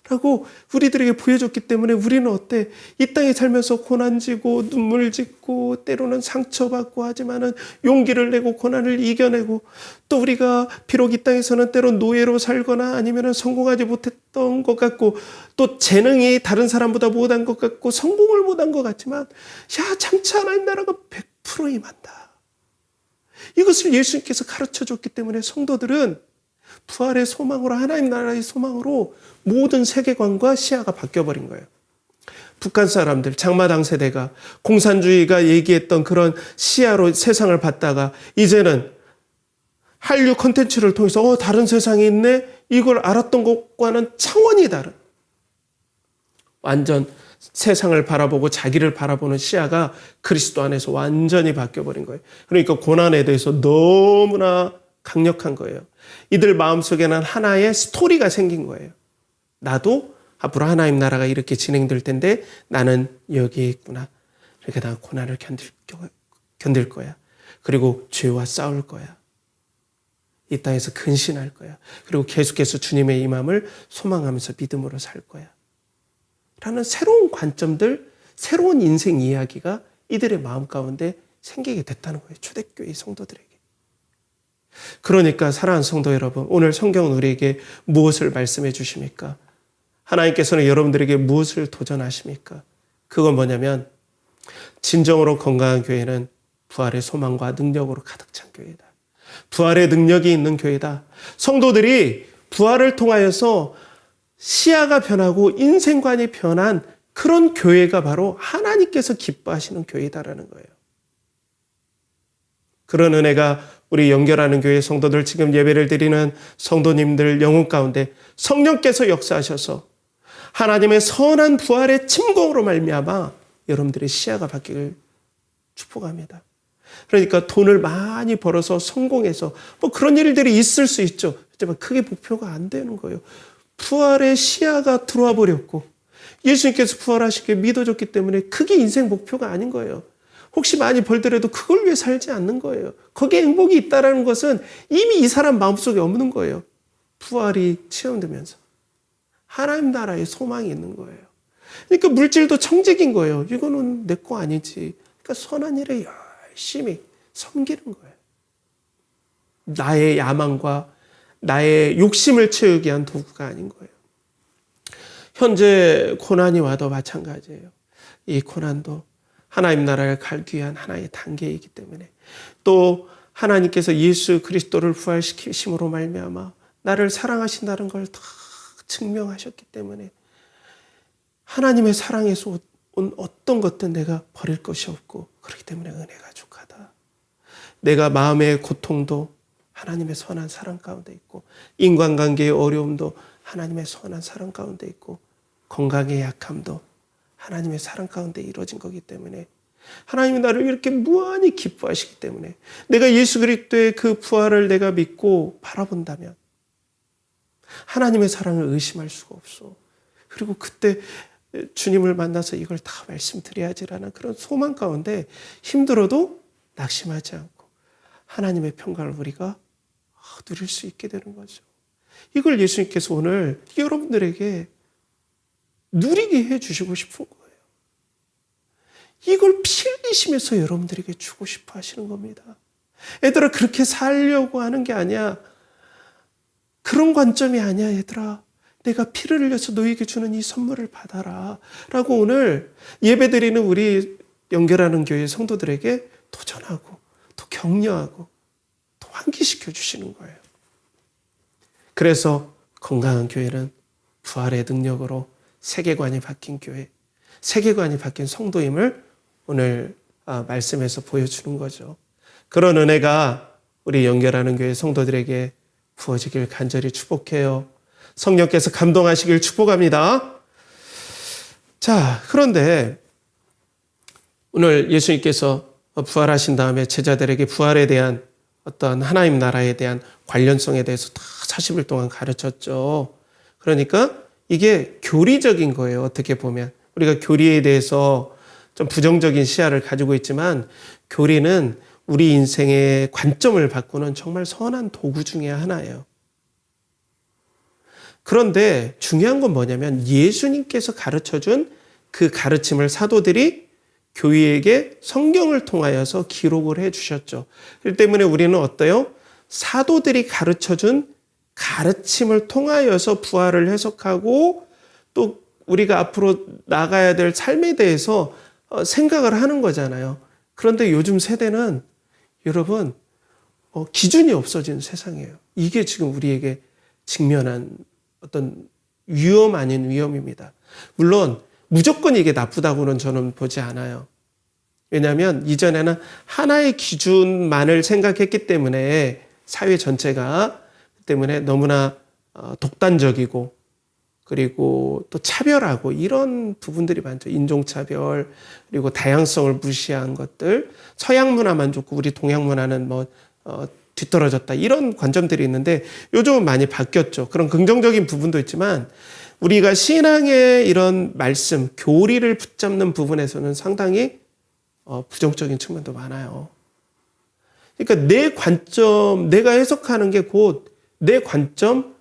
Speaker 1: 라고 우리들에게 보여줬기 때문에 우리는 어때? 이 땅에 살면서 고난지고 눈물 짓고 때로는 상처받고 하지만은 용기를 내고 고난을 이겨내고 또 우리가 비록 이 땅에서는 때론 노예로 살거나 아니면은 성공하지 못했던 것 같고 또 재능이 다른 사람보다 못한 것 같고 성공을 못한 것 같지만 장차 하나님 나라가 100% 임한다. 이것을 예수님께서 가르쳐줬기 때문에 성도들은 부활의 소망으로 하나님 나라의 소망으로 모든 세계관과 시야가 바뀌어버린 거예요. 북한 사람들 장마당 세대가 공산주의가 얘기했던 그런 시야로 세상을 봤다가 이제는 한류 콘텐츠를 통해서 다른 세상이 있네 이걸 알았던 것과는 차원이 다른 완전 세상을 바라보고 자기를 바라보는 시야가 그리스도 안에서 완전히 바뀌어버린 거예요. 그러니까 고난에 대해서 너무나 강력한 거예요. 이들 마음속에는 하나의 스토리가 생긴 거예요. 나도 앞으로 하나님 나라가 이렇게 진행될 텐데 나는 여기에 있구나. 그러니까 난 고난을 견딜 거야. 그리고 죄와 싸울 거야. 이 땅에서 근신할 거야. 그리고 계속해서 주님의 임함을 소망하면서 믿음으로 살 거야. 라는 새로운 관점들, 새로운 인생 이야기가 이들의 마음 가운데 생기게 됐다는 거예요. 초대교회 성도들에게. 그러니까 사랑하는 성도 여러분, 오늘 성경은 우리에게 무엇을 말씀해 주십니까? 하나님께서는 여러분들에게 무엇을 도전하십니까? 그건 뭐냐면 진정으로 건강한 교회는 부활의 소망과 능력으로 가득 찬 교회다. 부활의 능력이 있는 교회다. 성도들이 부활을 통하여서 시야가 변하고 인생관이 변한 그런 교회가 바로 하나님께서 기뻐하시는 교회다라는 거예요. 그런 은혜가 우리 연결하는 교회 성도들, 지금 예배를 드리는 성도님들 영혼 가운데 성령께서 역사하셔서 하나님의 선한 부활의 침공으로 말미암아 여러분들의 시야가 바뀌길 축복합니다. 그러니까 돈을 많이 벌어서 성공해서 뭐 그런 일들이 있을 수 있죠. 하지만 그게 목표가 안 되는 거예요. 부활의 시야가 들어와 버렸고 예수님께서 부활하시게 믿어졌기 때문에 그게 인생 목표가 아닌 거예요. 혹시 많이 벌더라도 그걸 위해 살지 않는 거예요. 거기에 행복이 있다는 것은 이미 이 사람 마음속에 없는 거예요. 부활이 체험되면서 하나님 나라의 소망이 있는 거예요. 그러니까 물질도 청직인 거예요. 이거는 내 거 아니지. 그러니까 선한 일에 열심히 섬기는 거예요. 나의 야망과 나의 욕심을 채우기 위한 도구가 아닌 거예요. 현재 고난이 와도 마찬가지예요. 이 고난도 하나님 나라를 갈기 위한 하나의 단계이기 때문에 또 하나님께서 예수 그리스도를 부활시키심으로 말미암아 나를 사랑하신다는 걸 다 증명하셨기 때문에 하나님의 사랑에서 온 어떤 것든 내가 버릴 것이 없고 그렇기 때문에 은혜가 족하다. 내가 마음의 고통도 하나님의 선한 사랑 가운데 있고 인간관계의 어려움도 하나님의 선한 사랑 가운데 있고 건강의 약함도 하나님의 사랑 가운데 이루어진 거기 때문에 하나님이 나를 이렇게 무한히 기뻐하시기 때문에 내가 예수 그리스도의 그 부활을 내가 믿고 바라본다면 하나님의 사랑을 의심할 수가 없어. 그리고 그때 주님을 만나서 이걸 다 말씀드려야지라는 그런 소망 가운데 힘들어도 낙심하지 않고 하나님의 평강을 우리가 누릴 수 있게 되는 거죠. 이걸 예수님께서 오늘 여러분들에게 누리게 해주시고 싶은 거예요. 이걸 피 흘리시면서 여러분들에게 주고 싶어 하시는 겁니다. 얘들아, 그렇게 살려고 하는 게 아니야. 그런 관점이 아니야, 얘들아. 내가 피를 흘려서 너에게 주는 이 선물을 받아라. 라고 오늘 예배드리는 우리 연결하는 교회 성도들에게 도전하고 또 격려하고 또 환기시켜 주시는 거예요. 그래서 건강한 교회는 부활의 능력으로 세계관이 바뀐 교회, 세계관이 바뀐 성도임을 오늘 말씀에서 보여주는 거죠. 그런 은혜가 우리 연결하는 교회 성도들에게 부어지길 간절히 축복해요. 성령께서 감동하시길 축복합니다. 자, 그런데 오늘 예수님께서 부활하신 다음에 제자들에게 부활에 대한 어떤 하나님 나라에 대한 관련성에 대해서 다 40일 동안 가르쳤죠. 그러니까 이게 교리적인 거예요. 어떻게 보면 우리가 교리에 대해서 좀 부정적인 시야를 가지고 있지만 교리는 우리 인생의 관점을 바꾸는 정말 선한 도구 중에 하나예요. 그런데 중요한 건 뭐냐면 예수님께서 가르쳐준 그 가르침을 사도들이 교회에게 성경을 통하여서 기록을 해 주셨죠. 그렇기 때문에 우리는 어때요? 사도들이 가르쳐준 가르침을 통하여서 부활을 해석하고 또 우리가 앞으로 나가야 될 삶에 대해서 생각을 하는 거잖아요. 그런데 요즘 세대는 여러분 기준이 없어진 세상이에요. 이게 지금 우리에게 직면한 어떤 위험 아닌 위험입니다. 물론 무조건 이게 나쁘다고는 저는 보지 않아요. 왜냐하면 이전에는 하나의 기준만을 생각했기 때문에 사회 전체가 때문에 너무나 독단적이고 그리고 또 차별하고 이런 부분들이 많죠. 인종차별, 그리고 다양성을 무시한 것들, 서양 문화만 좋고 우리 동양 문화는 뒤떨어졌다. 이런 관점들이 있는데 요즘은 많이 바뀌었죠. 그런 긍정적인 부분도 있지만 우리가 신앙의 이런 말씀, 교리를 붙잡는 부분에서는 상당히 부정적인 측면도 많아요. 그러니까 내 관점, 내가 해석하는 게 곧 내 관점,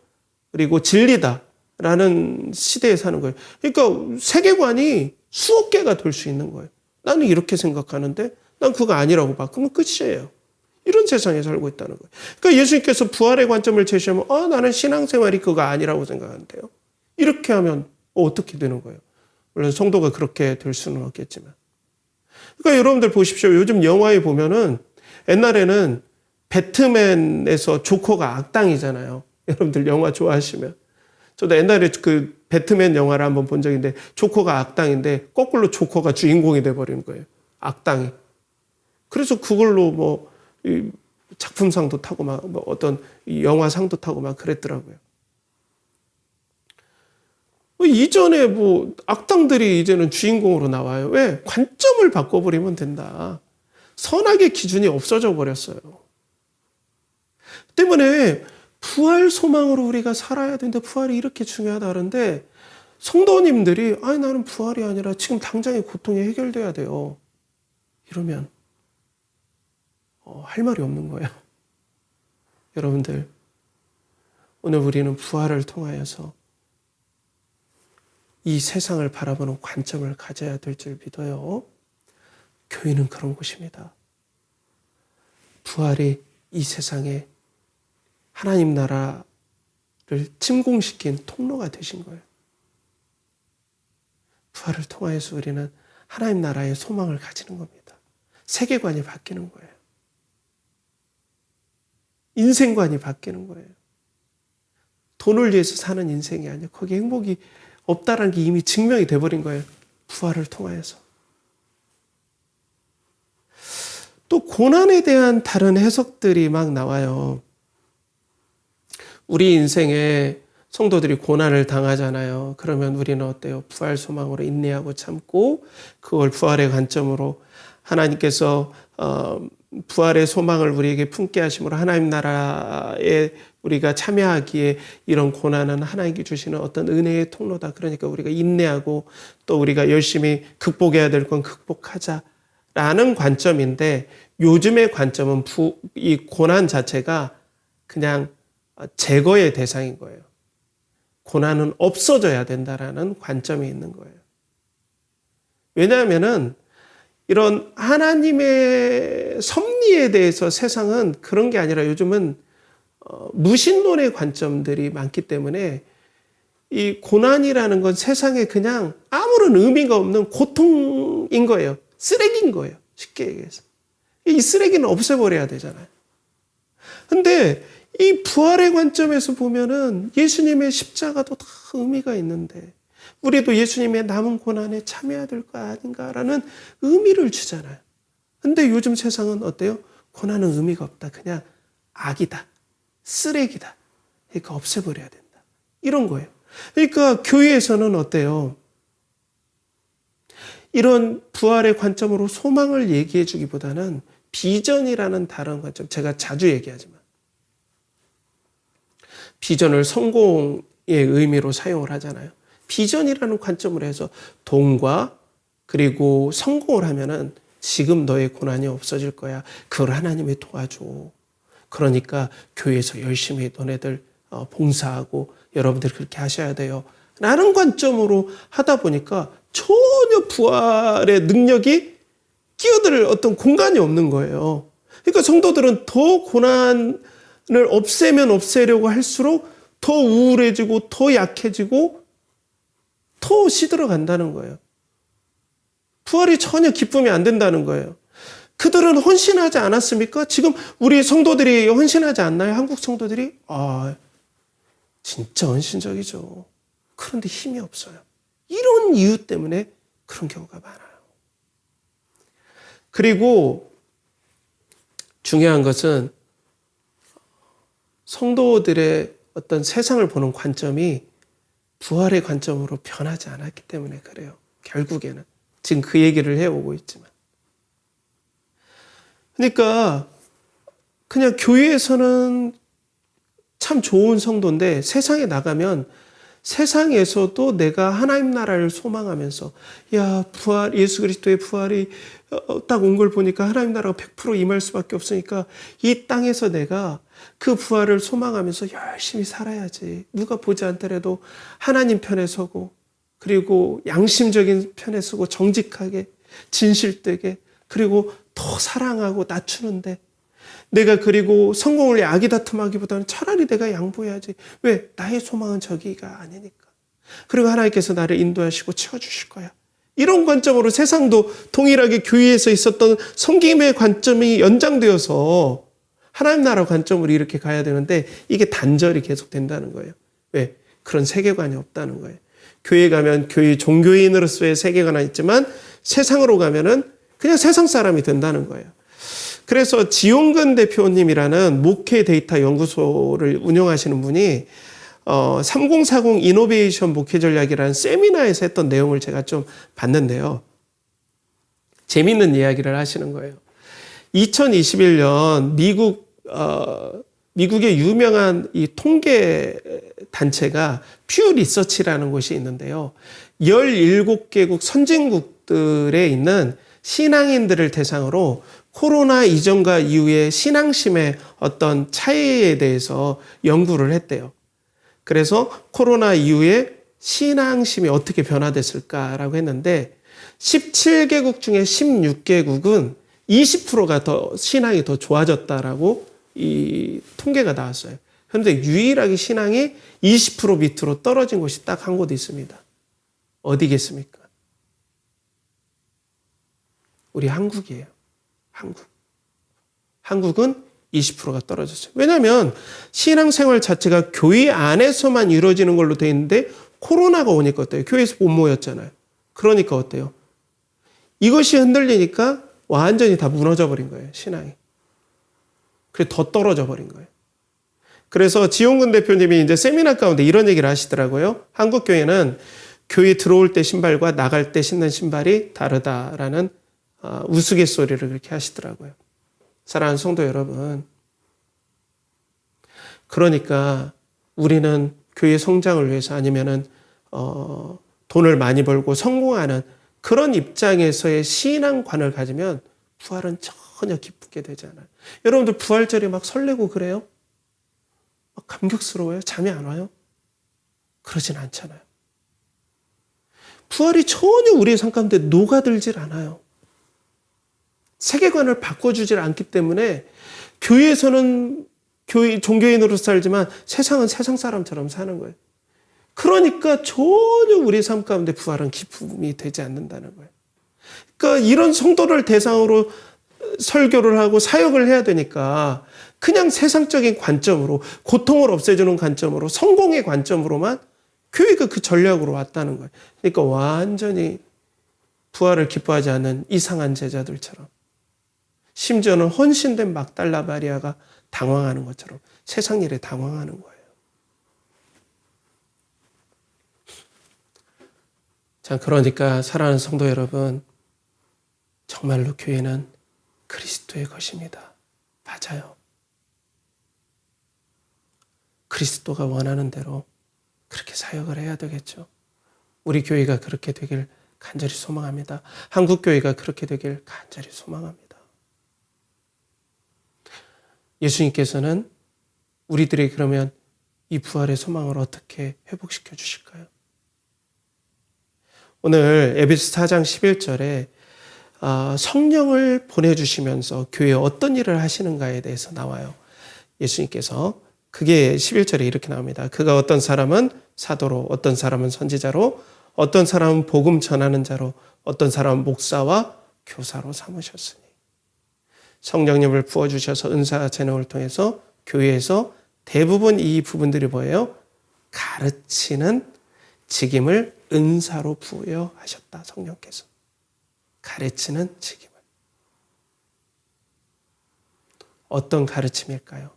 Speaker 1: 그리고 진리다라는 시대에 사는 거예요. 그러니까 세계관이 수억 개가 될 수 있는 거예요. 나는 이렇게 생각하는데 난 그거 아니라고 봐. 그러면 끝이에요. 이런 세상에 살고 있다는 거예요. 그러니까 예수님께서 부활의 관점을 제시하면 나는 신앙생활이 그거 아니라고 생각하는데요. 이렇게 하면 어떻게 되는 거예요? 물론 성도가 그렇게 될 수는 없겠지만. 그러니까 여러분들 보십시오. 요즘 영화에 보면은 옛날에는 배트맨에서 조커가 악당이잖아요. 여러분들 영화 좋아하시면. 저도 옛날에 그 배트맨 영화를 한번 본 적이 있는데 조커가 악당인데 거꾸로 조커가 주인공이 돼버리는 거예요. 악당이. 그래서 그걸로 작품상도 타고 어떤 영화상도 타고 막 그랬더라고요. 이전에 악당들이 이제는 주인공으로 나와요. 왜? 관점을 바꿔버리면 된다. 선악의 기준이 없어져 버렸어요. 때문에 부활 소망으로 우리가 살아야 되는데 부활이 이렇게 중요하다 그러는데 성도님들이 나는 부활이 아니라 지금 당장의 고통이 해결돼야 돼요. 이러면 할 말이 없는 거예요. 여러분들, 오늘 우리는 부활을 통하여서 이 세상을 바라보는 관점을 가져야 될 줄 믿어요. 교회는 그런 곳입니다. 부활이 이 세상에 하나님 나라를 침공시킨 통로가 되신 거예요. 부활을 통하여서 우리는 하나님 나라의 소망을 가지는 겁니다. 세계관이 바뀌는 거예요. 인생관이 바뀌는 거예요. 돈을 위해서 사는 인생이 아니에요. 거기에 행복이 없다라는 게 이미 증명이 돼버린 거예요. 부활을 통하여서. 또 고난에 대한 다른 해석들이 막 나와요. 우리 인생에 성도들이 고난을 당하잖아요. 그러면 우리는 어때요? 부활 소망으로 인내하고 참고 그걸 부활의 관점으로 하나님께서 부활의 소망을 우리에게 품게 하심으로 하나님 나라에 우리가 참여하기에 이런 고난은 하나님께 주시는 어떤 은혜의 통로다. 그러니까 우리가 인내하고 또 우리가 열심히 극복해야 될 건 극복하자라는 관점인데 요즘의 관점은 이 고난 자체가 그냥 제거의 대상인 거예요. 고난은 없어져야 된다라는 관점이 있는 거예요. 왜냐하면은 이런 하나님의 섭리에 대해서 세상은 그런 게 아니라 요즘은 무신론의 관점들이 많기 때문에 이 고난이라는 건 세상에 그냥 아무런 의미가 없는 고통인 거예요. 쓰레기인 거예요. 쉽게 얘기해서. 이 쓰레기는 없애버려야 되잖아요. 근데 이 부활의 관점에서 보면은 예수님의 십자가도 다 의미가 있는데 우리도 예수님의 남은 고난에 참여해야 될 거 아닌가라는 의미를 주잖아요. 근데 요즘 세상은 어때요? 고난은 의미가 없다. 그냥 악이다. 쓰레기다. 그러니까 없애버려야 된다. 이런 거예요. 그러니까 교회에서는 어때요? 이런 부활의 관점으로 소망을 얘기해 주기보다는 비전이라는 다른 관점, 제가 자주 얘기하지만 비전을 성공의 의미로 사용을 하잖아요. 비전이라는 관점으로 해서 돈과 그리고 성공을 하면은 지금 너의 고난이 없어질 거야. 그걸 하나님이 도와줘. 그러니까 교회에서 열심히 너네들 봉사하고 여러분들 그렇게 하셔야 돼요. 라는 관점으로 하다 보니까 전혀 부활의 능력이 끼어들 어떤 공간이 없는 거예요. 그러니까 성도들은 더 고난을 없애면 없애려고 할수록 더 우울해지고 더 약해지고 더 시들어간다는 거예요. 부활이 전혀 기쁨이 안 된다는 거예요. 그들은 헌신하지 않았습니까? 지금 우리 성도들이 헌신하지 않나요? 한국 성도들이? 진짜 헌신적이죠. 그런데 힘이 없어요. 이런 이유 때문에 그런 경우가 많아요. 그리고 중요한 것은 성도들의 어떤 세상을 보는 관점이 부활의 관점으로 변하지 않았기 때문에 그래요. 결국에는. 지금 그 얘기를 해오고 있지만. 그러니까 그냥 교회에서는 참 좋은 성도인데 세상에 나가면 세상에서도 내가 하나님 나라를 소망하면서 야 부활 예수 그리스도의 부활이 딱 온 걸 보니까 하나님 나라가 100% 임할 수밖에 없으니까 이 땅에서 내가 그 부활을 소망하면서 열심히 살아야지. 누가 보지 않더라도 하나님 편에 서고 그리고 양심적인 편에 서고 정직하게 진실되게 그리고 더 사랑하고 낮추는데 내가 그리고 성공을 위해 아기다툼하기보다는 차라리 내가 양보해야지. 왜? 나의 소망은 저기가 아니니까. 그리고 하나님께서 나를 인도하시고 채워주실 거야. 이런 관점으로 세상도 동일하게 교회에서 있었던 섬김의 관점이 연장되어서 하나님 나라 관점으로 이렇게 가야 되는데 이게 단절이 계속 된다는 거예요. 왜? 그런 세계관이 없다는 거예요. 교회 가면 교회 종교인으로서의 세계관은 있지만 세상으로 가면은 그냥 세상 사람이 된다는 거예요. 그래서 지용근 대표님이라는 목회 데이터 연구소를 운영하시는 분이 3040 이노베이션 목회 전략이라는 세미나에서 했던 내용을 제가 좀 봤는데요. 재밌는 이야기를 하시는 거예요. 2021년 미국의 유명한 이 통계 단체가 퓨 리서치라는 곳이 있는데요. 17개국 선진국들에 있는 신앙인들을 대상으로 코로나 이전과 이후의 신앙심의 어떤 차이에 대해서 연구를 했대요. 그래서 코로나 이후에 신앙심이 어떻게 변화됐을까라고 했는데 17개국 중에 16개국은 20%가 더 신앙이 더 좋아졌다라고 이 통계가 나왔어요. 그런데 유일하게 신앙이 20% 밑으로 떨어진 곳이 딱 한 곳 있습니다. 어디겠습니까? 우리 한국이에요. 한국은 20%가 떨어졌어요. 왜냐하면 신앙생활 자체가 교회 안에서만 이루어지는 걸로 돼 있는데 코로나가 오니까 어때요? 교회에서 못 모였잖아요. 그러니까 어때요? 이것이 흔들리니까 완전히 다 무너져 버린 거예요. 신앙이. 그래서 더 떨어져 버린 거예요. 그래서 지용근 대표님이 이제 세미나 가운데 이런 얘기를 하시더라고요. 한국 교회는 교회 들어올 때 신발과 나갈 때 신는 신발이 다르다라는 우스갯소리를 그렇게 하시더라고요. 사랑하는 성도 여러분, 그러니까 우리는 교회 성장을 위해서 아니면은 돈을 많이 벌고 성공하는 그런 입장에서의 신앙관을 가지면 부활은 전혀 기쁘게 되지 않아요. 여러분들 부활절에 막 설레고 그래요? 막 감격스러워요? 잠이 안 와요? 그러진 않잖아요. 부활이 전혀 우리의 삶 가운데 녹아들질 않아요. 세계관을 바꿔주질 않기 때문에 교회에서는 종교인으로 살지만 세상은 세상 사람처럼 사는 거예요. 그러니까 전혀 우리 삶 가운데 부활은 기쁨이 되지 않는다는 거예요. 그러니까 이런 성도를 대상으로 설교를 하고 사역을 해야 되니까 그냥 세상적인 관점으로 고통을 없애주는 관점으로 성공의 관점으로만 교회가 그 전략으로 왔다는 거예요. 그러니까 완전히 부활을 기뻐하지 않는 이상한 제자들처럼 심지어는 헌신된 막달라 마리아가 당황하는 것처럼 세상 일에 당황하는 거예요. 자, 그러니까 사랑하는 성도 여러분, 정말로 교회는 그리스도의 것입니다. 맞아요. 그리스도가 원하는 대로 그렇게 사역을 해야 되겠죠. 우리 교회가 그렇게 되길 간절히 소망합니다. 한국 교회가 그렇게 되길 간절히 소망합니다. 예수님께서는 우리들이 그러면 이 부활의 소망을 어떻게 회복시켜 주실까요? 오늘 에베소 4장 11절에 성령을 보내주시면서 교회에 어떤 일을 하시는가에 대해서 나와요. 예수님께서 그게 11절에 이렇게 나옵니다. 그가 어떤 사람은 사도로, 어떤 사람은 선지자로, 어떤 사람은 복음 전하는 자로, 어떤 사람은 목사와 교사로 삼으셨으니. 성령님을 부어주셔서 은사 제능을 통해서 교회에서 대부분 이 부분들이 뭐예요? 가르치는 직임을 은사로 부여하셨다. 성령께서. 가르치는 직임을. 어떤 가르침일까요?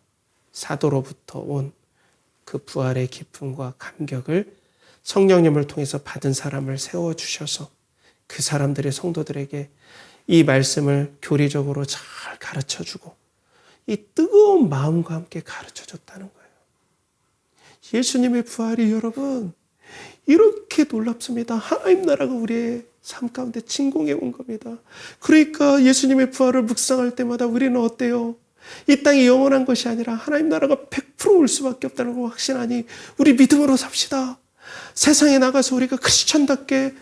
Speaker 1: 사도로부터 온 그 부활의 기쁨과 감격을 성령님을 통해서 받은 사람을 세워주셔서 그 사람들의 성도들에게 이 말씀을 교리적으로 잘 가르쳐주고 이 뜨거운 마음과 함께 가르쳐줬다는 거예요. 예수님의 부활이 여러분 이렇게 놀랍습니다. 하나님 나라가 우리의 삶 가운데 진공해 온 겁니다. 그러니까 예수님의 부활을 묵상할 때마다 우리는 어때요? 이 땅이 영원한 것이 아니라 하나님 나라가 100% 올 수밖에 없다는 걸 확신하니 우리 믿음으로 삽시다. 세상에 나가서 우리가 크리스천답게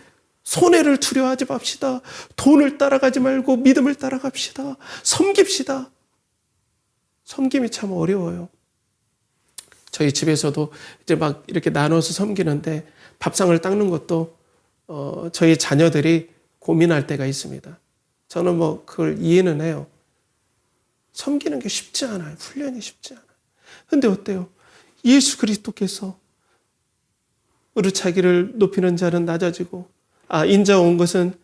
Speaker 1: 손해를 두려워하지 맙시다. 돈을 따라가지 말고 믿음을 따라갑시다. 섬깁시다. 섬김이 참 어려워요. 저희 집에서도 이제 막 이렇게 나눠서 섬기는데 밥상을 닦는 것도 저희 자녀들이 고민할 때가 있습니다. 저는 뭐 그걸 이해는 해요. 섬기는 게 쉽지 않아요. 훈련이 쉽지 않아요. 근데 어때요? 예수 그리스도께서 으르차기를 높이는 자는 낮아지고 인자 온 것은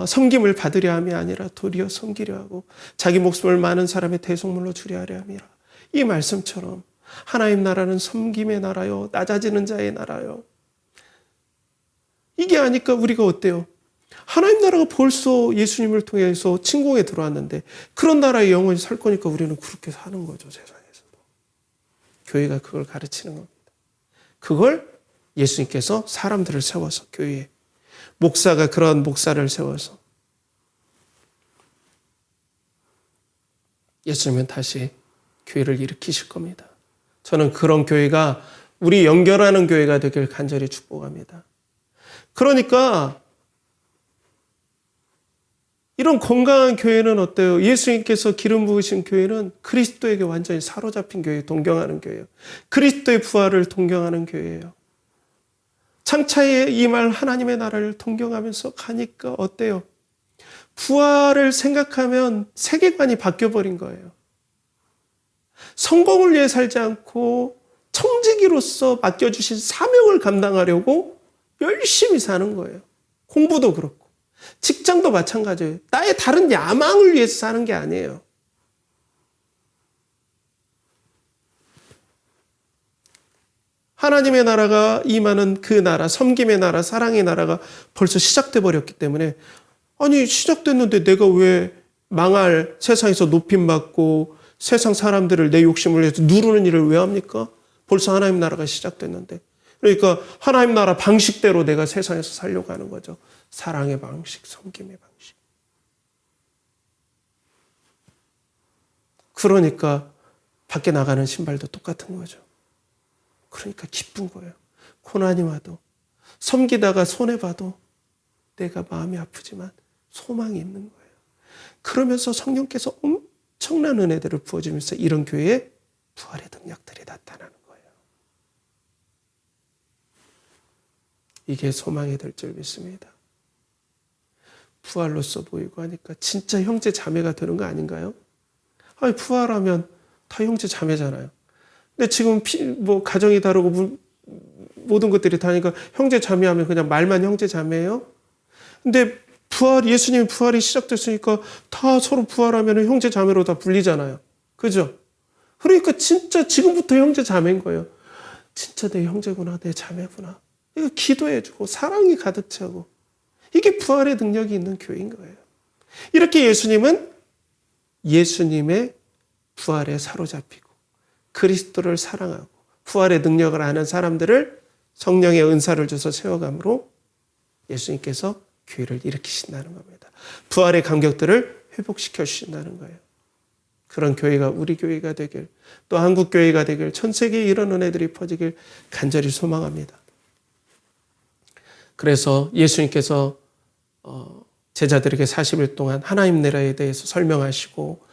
Speaker 1: 섬김을 받으려 함이 아니라 도리어 섬기려 하고 자기 목숨을 많은 사람의 대속물로 주려 하려 함이라. 이 말씀처럼 하나님 나라는 섬김의 나라요, 낮아지는 자의 나라요. 이게 아니까 우리가 어때요? 하나님 나라가 벌써 예수님을 통해서 침공에 들어왔는데 그런 나라에 영원히 살 거니까 우리는 그렇게 사는 거죠, 세상에서도. 교회가 그걸 가르치는 겁니다. 그걸 예수님께서 사람들을 세워서 교회에 목사가 그런 목사를 세워서 예수님은 다시 교회를 일으키실 겁니다. 저는 그런 교회가 우리 연결하는 교회가 되길 간절히 축복합니다. 그러니까 이런 건강한 교회는 어때요? 예수님께서 기름 부으신 교회는 그리스도에게 완전히 사로잡힌 교회, 동경하는 교회예요. 그리스도의 부활을 동경하는 교회예요. 장차에 임할 하나님의 나라를 동경하면서 가니까 어때요? 부활을 생각하면 세계관이 바뀌어버린 거예요. 성공을 위해 살지 않고 청지기로서 맡겨주신 사명을 감당하려고 열심히 사는 거예요. 공부도 그렇고 직장도 마찬가지예요. 나의 다른 야망을 위해서 사는 게 아니에요. 하나님의 나라가 임하는 그 나라, 섬김의 나라, 사랑의 나라가 벌써 시작돼 버렸기 때문에 아니 시작됐는데 내가 왜 망할 세상에서 높임받고 세상 사람들을 내 욕심을 위해서 누르는 일을 왜 합니까? 벌써 하나님 나라가 시작됐는데. 그러니까 하나님 나라 방식대로 내가 세상에서 살려고 하는 거죠. 사랑의 방식, 섬김의 방식. 그러니까 밖에 나가는 신발도 똑같은 거죠. 그러니까 기쁜 거예요. 고난이 와도 섬기다가 손해봐도 내가 마음이 아프지만 소망이 있는 거예요. 그러면서 성령께서 엄청난 은혜들을 부어주면서 이런 교회에 부활의 능력들이 나타나는 거예요. 이게 소망이 될 줄 믿습니다. 부활로서 보이고 하니까 진짜 형제 자매가 되는 거 아닌가요? 아니 부활하면 다 형제 자매잖아요. 근데 지금 가정이 다르고 모든 것들이 다르니까 형제 자매하면 그냥 말만 형제 자매예요? 근데 예수님의 부활이 시작됐으니까 다 서로 부활하면 형제 자매로 다 불리잖아요. 그죠? 그러니까 진짜 지금부터 형제 자매인 거예요. 진짜 내 형제구나, 내 자매구나. 이거 기도해주고 사랑이 가득 차고 이게 부활의 능력이 있는 교회인 거예요. 이렇게 예수님은 예수님의 부활에 사로잡히고 그리스도를 사랑하고 부활의 능력을 아는 사람들을 성령의 은사를 줘서 세워감으로 예수님께서 교회를 일으키신다는 겁니다. 부활의 감격들을 회복시켜 주신다는 거예요. 그런 교회가 우리 교회가 되길, 또 한국 교회가 되길, 전 세계에 이런 은혜들이 퍼지길 간절히 소망합니다. 그래서 예수님께서 제자들에게 40일 동안 하나님 나라에 대해서 설명하시고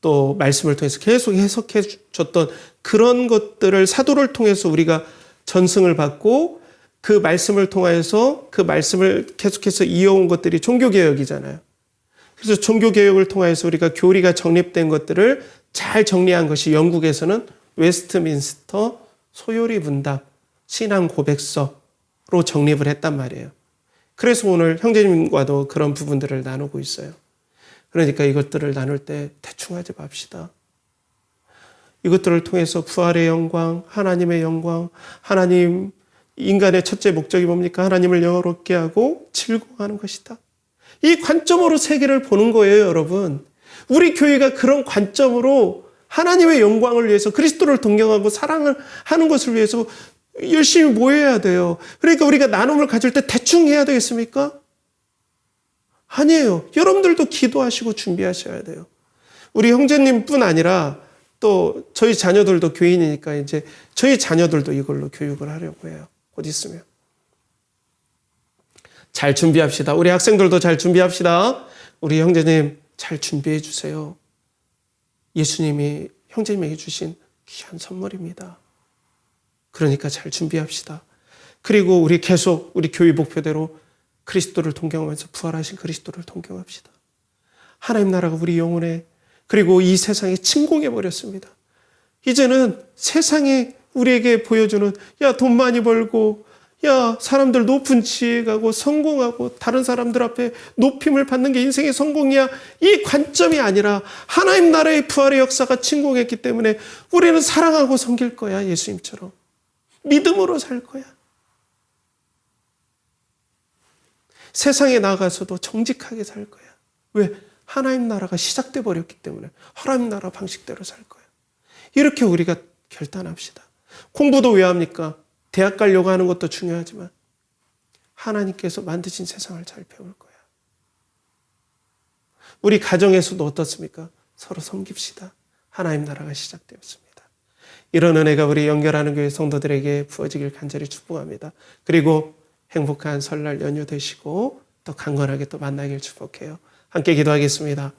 Speaker 1: 또 말씀을 통해서 계속 해석해 줬던 그런 것들을 사도를 통해서 우리가 전승을 받고 그 말씀을 통해서 그 말씀을 계속해서 이어온 것들이 종교개혁이잖아요. 그래서 종교개혁을 통해서 우리가 교리가 정립된 것들을 잘 정리한 것이 영국에서는 웨스트민스터 소요리 문답 신앙 고백서로 정립을 했단 말이에요. 그래서 오늘 형제님과도 그런 부분들을 나누고 있어요. 그러니까 이것들을 나눌 때 대충 하지 맙시다. 이것들을 통해서 부활의 영광, 하나님의 영광, 하나님 인간의 첫째 목적이 뭡니까? 하나님을 영화롭게 하고 즐거워하는 것이다. 이 관점으로 세계를 보는 거예요, 여러분. 우리 교회가 그런 관점으로 하나님의 영광을 위해서 그리스도를 동경하고 사랑을 하는 것을 위해서 열심히 모여야 돼요. 그러니까 우리가 나눔을 가질 때 대충 해야 되겠습니까? 아니에요. 여러분들도 기도하시고 준비하셔야 돼요. 우리 형제님뿐 아니라 또 저희 자녀들도 교인이니까 이제 저희 자녀들도 이걸로 교육을 하려고 해요. 곧 있으면. 잘 준비합시다. 우리 학생들도 잘 준비합시다. 우리 형제님 잘 준비해 주세요. 예수님이 형제님에게 주신 귀한 선물입니다. 그러니까 잘 준비합시다. 그리고 우리 계속 우리 교회 목표대로 그리스도를 동경하면서 부활하신 그리스도를 동경합시다. 하나님 나라가 우리 영혼에 그리고 이 세상에 침공해 버렸습니다. 이제는 세상이 우리에게 보여주는 야, 돈 많이 벌고 야, 사람들 높은 지혜 가고 성공하고 다른 사람들 앞에 높임을 받는 게 인생의 성공이야. 이 관점이 아니라 하나님 나라의 부활의 역사가 침공했기 때문에 우리는 사랑하고 섬길 거야. 예수님처럼. 믿음으로 살 거야. 세상에 나가서도 정직하게 살 거야. 왜? 하나님 나라가 시작돼 버렸기 때문에 하나님 나라 방식대로 살 거야. 이렇게 우리가 결단합시다. 공부도 왜 합니까? 대학 가려고 하는 것도 중요하지만 하나님께서 만드신 세상을 잘 배울 거야. 우리 가정에서도 어떻습니까? 서로 섬깁시다. 하나님 나라가 시작되었습니다. 이런 은혜가 우리 연결하는 교회 성도들에게 부어지길 간절히 축복합니다. 그리고 행복한 설날 연휴 되시고 또 강건하게 또 만나길 축복해요. 함께 기도하겠습니다.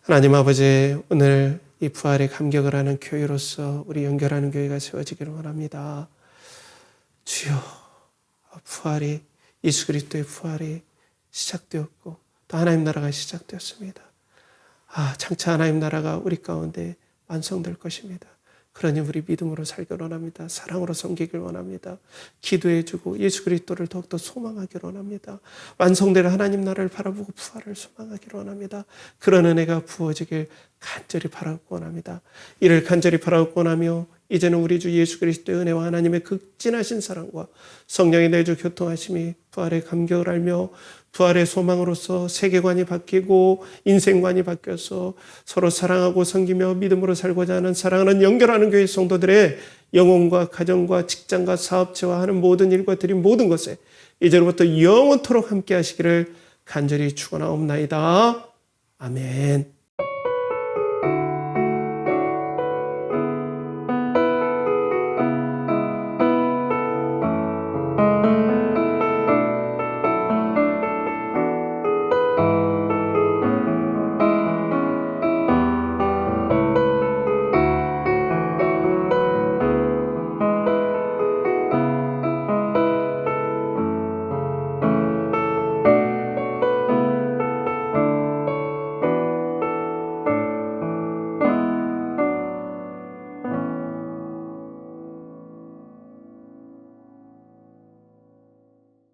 Speaker 1: 하나님 아버지, 오늘 이 부활에 감격을 하는 교회로서 우리 연결하는 교회가 세워지기를 원합니다. 주여, 부활이 예수 그리스도의 부활이 시작되었고 또 하나님 나라가 시작되었습니다. 장차 하나님 나라가 우리 가운데 완성될 것입니다. 그러니 우리 믿음으로 살기를 원합니다. 사랑으로 섬기길 원합니다. 기도해주고 예수 그리스도를 더욱더 소망하기를 원합니다. 완성될 하나님 나라를 바라보고 부활을 소망하기를 원합니다. 그런 은혜가 부어지길 간절히 바라고 원합니다. 이를 간절히 바라고 원하며 이제는 우리 주 예수 그리스도의 은혜와 하나님의 극진하신 사랑과 성령의 내주 교통하심이 부활의 감격을 알며 부활의 소망으로서 세계관이 바뀌고 인생관이 바뀌어서 서로 사랑하고 섬기며 믿음으로 살고자 하는 사랑하는 연결하는 교회 성도들의 영혼과 가정과 직장과 사업체와 하는 모든 일과 드린 모든 것에 이제로부터 영원토록 함께 하시기를 간절히 축원하옵나이다. 아멘.